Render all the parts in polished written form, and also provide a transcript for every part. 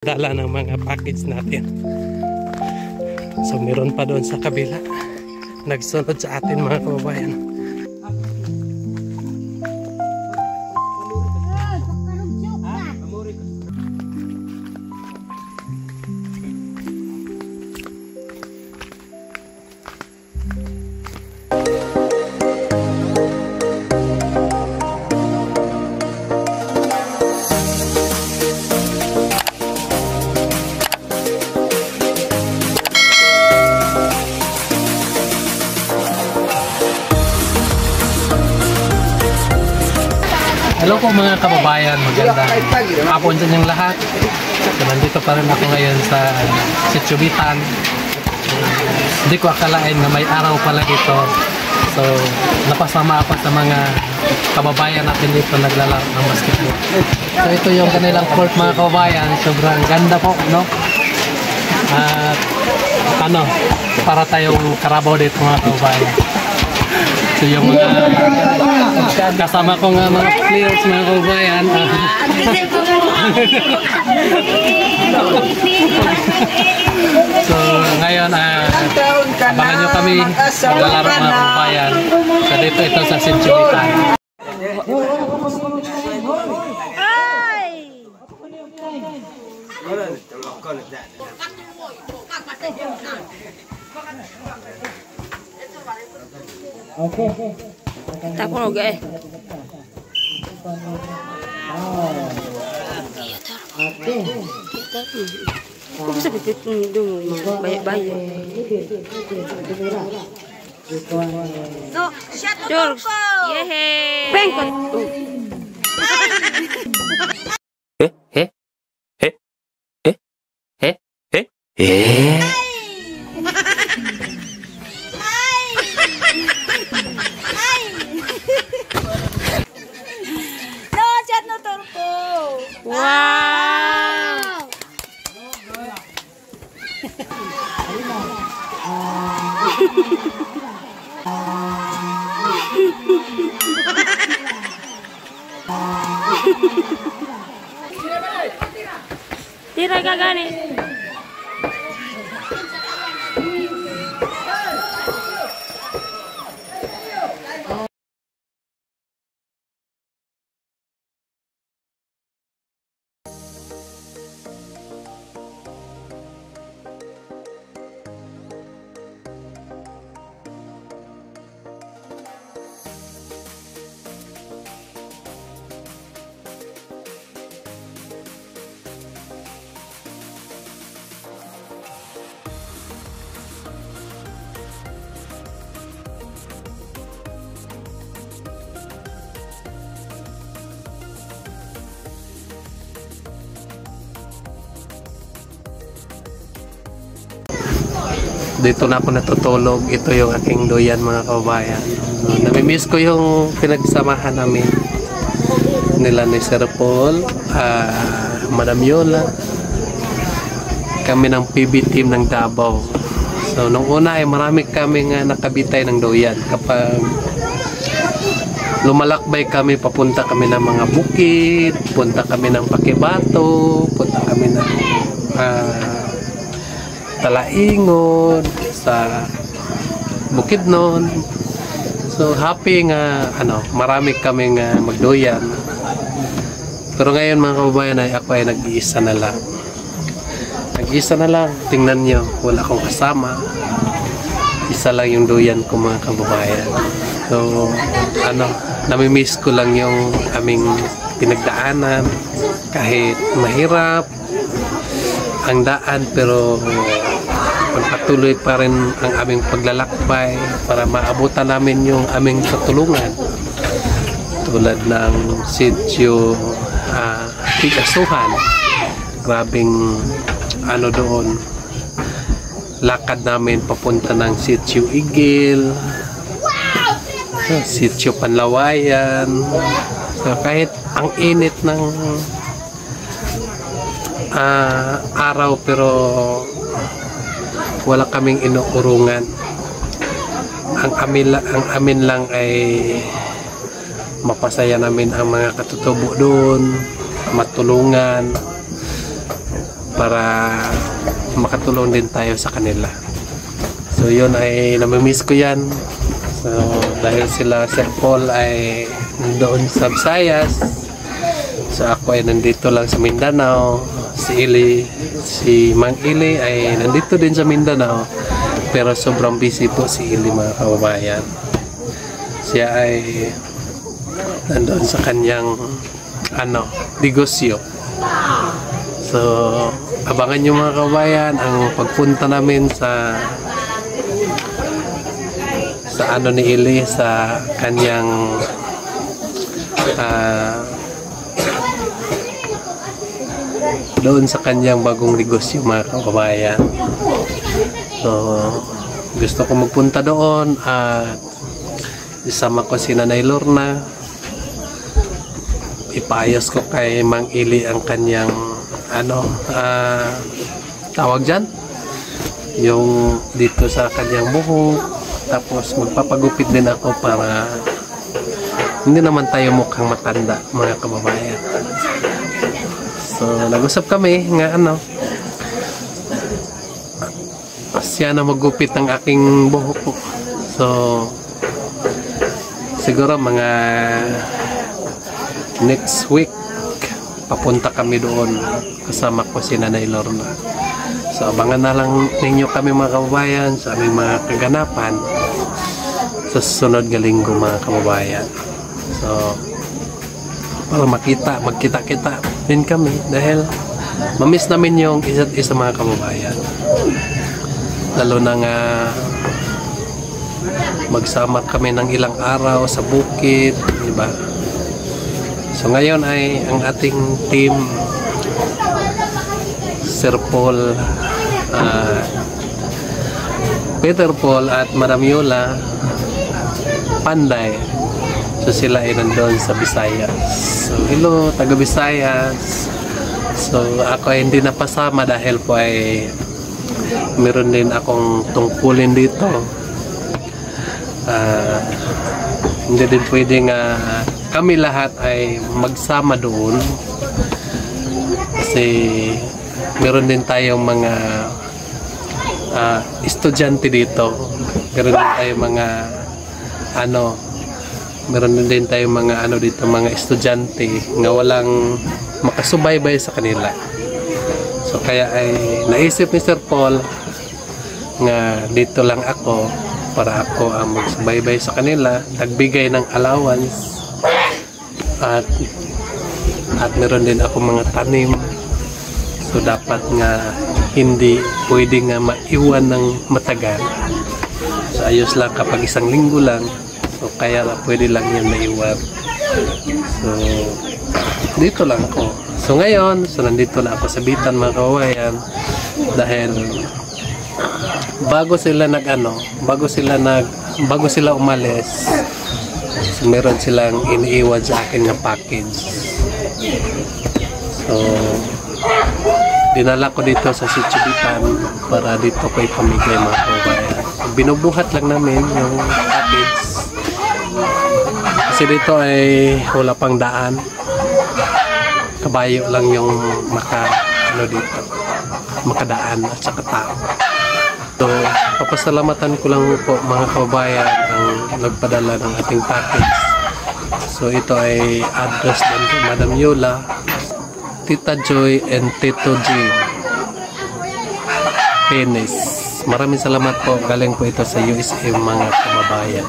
Dala ng mga package natin. So meron pa doon sa kabila. Nagsunod sa atin mga kababayan. Hello po mga kababayan, magandang hapon sa inyong lahat. So, nandito pa rin ako ngayon sa Sitio Bitan. Hindi ko akalain na may araw pala dito. So napasama ako sa mga kababayan natin dito naglalaro ng basketball. So ito yung kanilang court mga kababayan, sobrang ganda po, no? At para tayong karabaw dito mga kababayan. So yung mga kasama ko nga mga players mga kababayan. So ngayon abangan nyo kami maglalaro mga kababayan. So dito ito sa Sitio Bitan. Tak pun oke. Kok bisa begitu dulu banyak-banyak. No, George. Yehe. Bengkot. Wow. Tira kagak nih. Dito na ako natutulog. Ito yung aking duyan mga kababayan. Namimiss ko yung pinagsamahan namin nila ni Sir Paul, Madam Yola, kami ng PB team ng Davao. So nung una ay marami kami nga nakabitay ng duyan. Kapag lumalakbay kami, papunta kami ng mga bukid, punta kami ng Pakibato, punta kami ng Talaingon, sa Bukidnon. So happy nga marami kami nga magduyan. Pero ngayon mga kababayan ay ako ay nag-iisa na lang. Nag-iisa na lang. Tingnan nyo, wala akong kasama. Isa lang yung duyan ko mga kababayan. So namimiss ko lang yung aming pinagdaanan. Kahit mahirap ang daan, pero pagpatuloy pa rin ang aming paglalakbay para maabutan namin yung aming katulungan, tulad ng Sitio Tigasuhan. Grabing doon lakad namin papunta ng Sitio Igil, Sitio Panlawayan. So kahit ang init ng araw, pero wala kaming inuurungan. Ang amin lang ay mapasaya namin ang mga katutubo doon, matulungan. para makatulong din tayo sa kanila. So yun ay namimiss ko yan. So dahil sila Sir Paul ay doon sa Visayas, so ako ay nandito lang sa Mindanao. Si Mang Ili ay nandito din sa Mindanao, pero sobrang busy po si Ili, mga kababayan. Siya ay nandoon sa kanyang negosyo. So abangan nyo, mga kababayan, ang pagpunta namin sa ni Ili, sa kanyang doon sa kanyang bagong negosyo, mga kababayan. So gusto ko magpunta doon at isama ko si Nanay Lorna. Ipaayos ko kay Mang Ili ang kanyang tawag dyan, yung dito sa kanyang buhok. Tapos magpapagupit din ako para hindi naman tayo mukhang matanda, mga kababayan. So nag-usap kami nga siya na magupit ng aking buhok po. So siguro mga next week papunta kami doon, kasama ko si Nanay Lorna. So abangan na lang ninyo kami, mga kababayan, sa aming mga kaganapan sa susunod na linggo, mga kababayan. So para magkita-kita din kami, dahil mamiss namin yung isa't isa, mga kababayan. Lalo na nga magsama kami ng ilang araw sa bukid, di ba? So ngayon ay ang ating team, Sir Paul, Peter Paul at Madam Yola Panday. So sila ay nandoon sa Visayas. So hello, taga Visayas. So ako ay hindi napasama dahil po ay meron din akong tungkulin dito. Hindi din pwedeng kami lahat ay magsama doon, kasi meron din tayong mga estudyante dito. Meron din tayong mga meron din tayong mga dito, mga estudyante nga walang makasubaybay sa kanila. So kaya ay naisip ni Sir Paul nga dito lang ako, para ako ang magsubaybay sa kanila, nagbigay ng allowance, at meron din ako mga tanim. So dapat nga hindi pwede nga maiwan ng matagal. So ayos lang kapag isang linggo lang, so kaya pwede lang yan maiwan. So dito lang ako. So ngayon, so nandito na ako sa Bitan, mga kawayan, dahil bago sila umalis, so meron silang iniiwan sa akin na package. So dinala ko dito sa Sitio Bitan para dito ko ipamigay, mga kababayan. Binubuhat lang namin yung package kasi dito ay wala pang daan, kabayo lang yung makadaan at saka tao. So papasalamatan ko lang po, mga kababayan, ang nagpadala ng ating package. So ito ay address din kay Madam Yola, Tita Joy, and Tito G Penis. Maraming salamat po, galing po ito sa USA, mga kababayan.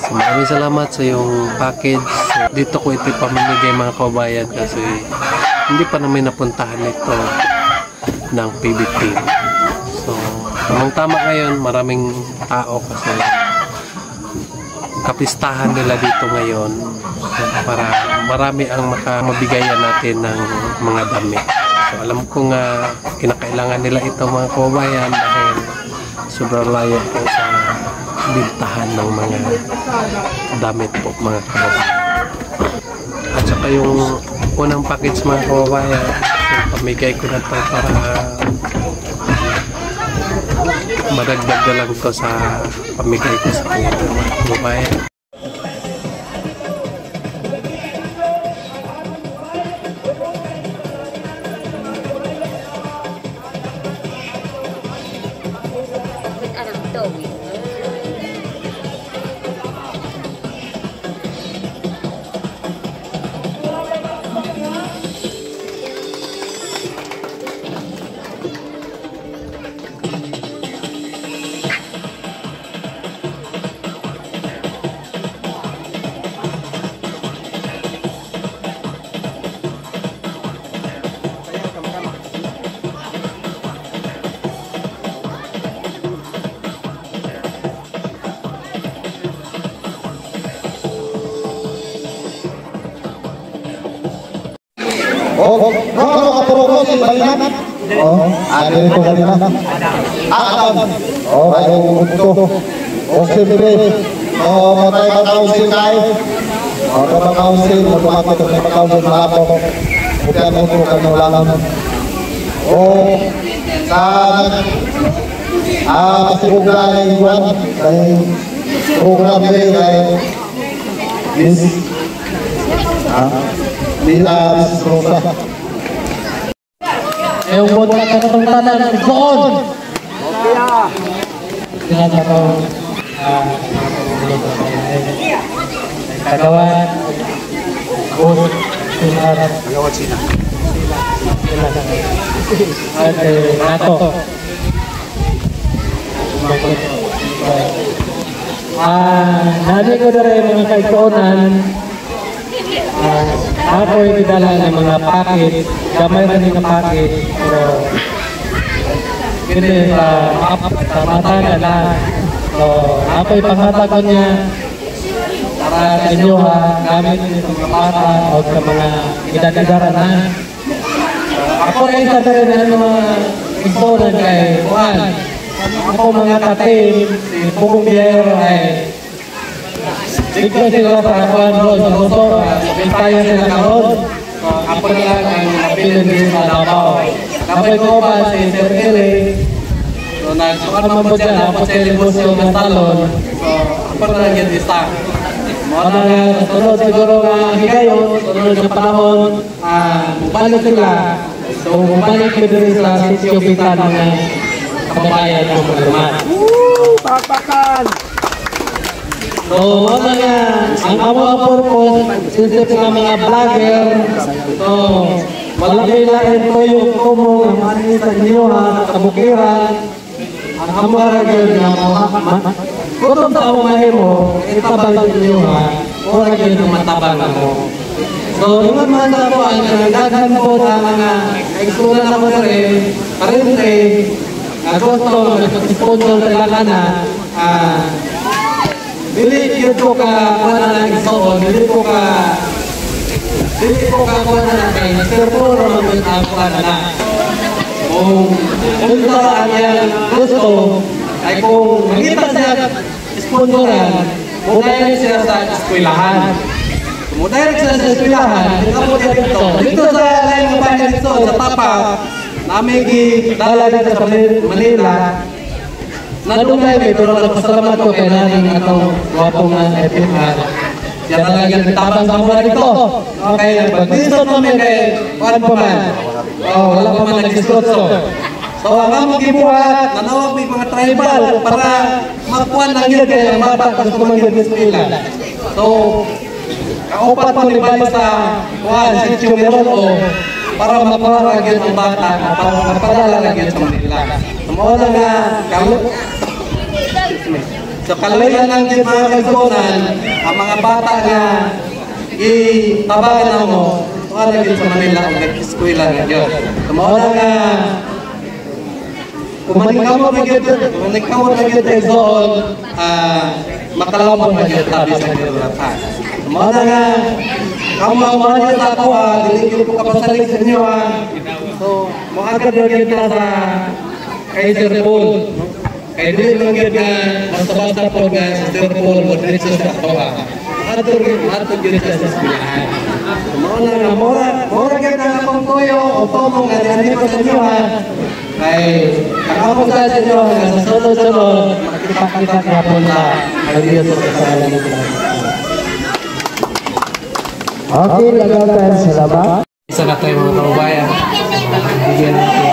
So maraming salamat sa yung package. So, dito ko ito pamimigay, mga kababayan, kasi hindi pa namin napuntahan ito ng PBT. So tamang-tama ngayon, maraming tao kasi kapistahan nila dito ngayon, so, para marami ang makabigayan natin ng mga damit. So alam ko nga kinakailangan nila ito, mga kababayan, dahil sobrang layo po sa bintahan ng mga damit po, mga kababayan. At saka yung unang package, mga kababayan, so pamigay ko na ito para madagdag na lang ito sa pamigay ko sa kanya, mga kababayan. Ano kapuro ko si Balinan? Ada itu Balinan. Akan. Ayo untuk. Siyempre, tayo mag-council tayo. Mag-council, mag-council, mag-council na ako. Bukan mo ito kanulangan. Pasti program na iwan. Program nila ay Miss Rosa. Yung buwan ka ng tanan, doon! Tingnan ako, kagawan, bus, sinar, kagawan sina. At nato. Nani ko na rin mga kaigoonan. Ako'y bidala ng mga packet, gamay rin ng packet, pero hindi sa mata na lahat. So, ako'y pangatago niya para sa inyo ha, gamit niyo sa mga bata o sa mga edad-edara na. Ako rin sa rin ng mga igoonan kay Juan. Ako mga katim, si Pugong Biyero ay bigla sila sa Juan Road, sa motor, pintaya sila ka road. Ako lang ang napilin din sa Davao. Kapag ko ba si Sir Eli, so nagsukan man po dyan, dapat sa negosyo ng talon, so ako na lang yung isa. Mga sa sunod siguro mga higayon, sunod na panahon, balik sila. So balik ko din sa sitio Bitan mga kababayan ng Paglaman. Pakpakan! So, mga ang among purpose, sisip ng mga vlogger, so, malaki lain ko yung tumong ang manis sa inyo ha, sa bukiran, ang among ragil na kutong sa among mahimo, itabang sa inyo ha, o ragil na matabang ako. So, yung mga po, ang nagdagan po sa mga eksulan na mo rin, karente, gusto mag-sponsor sa ilakana, dili yun ko ka kuha na isoon, dili ko ka kuha na kay Sir Puro ang kuha na. Kung saan yan gusto, ay kung magkita siya sponsoran, mudayan siya sa eskwelahan. Mudayan siya sa eskwelahan, dito sa lain ng bayan dito, sa Tapa, namin gidala dito sa Manila, nadungay may pero nagpasalamat ko kay naning atong wapong FMR. Siya talaga nagtabang sa mura dito. Okay, pag-disot namin kay Juan pa man. Wala pa man nag-disot. So, ang among gibuhat, nanawag may mga tribal para magpuan lang yun kay ang bata gusto man yun nila. So, kaupat mo ni Bali sa Juan, si Chumero, para makuha lagi ang bata, para mapadala lagi sa Manila. Sumuna nga, so kalayan lang din mga kaigoonan, ang mga bata nga itabagan mo, kuha lagi sa Manila ang nag-eskwela nga yun. Sumuna nga, kung manikaw mo lagi tayo doon, makalawang lagi tabi sa kirulatan. Sumuna nga, kamu niya sa ako dili ko kapasalig sa inyo So, makagad lang yun sa kay Sir Paul. Kaya dili lang yun nga basta-basta po nga si Sir Paul mo diretso sa ako Makagad yun sa eskwelahan. Muna nga, mura yun na akong tuyo o tumong nga diyan ko sa inyo Kay kakapong sa inyo nga sa sunod-sunod makikita nga po na mag-iyo sa kasalanan nila. Okay, lagatan, salamat. Isa na tayo mga kababayan. Bigyan natin.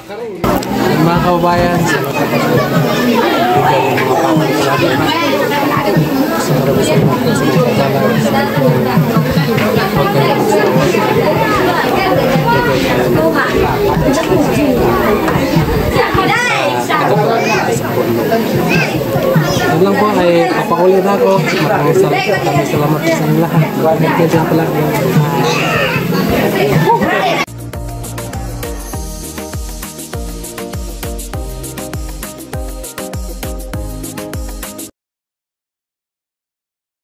Mga kababayan, lang po ay papakulit ako. Maraming salamat sa inyo lahat. Maraming pala.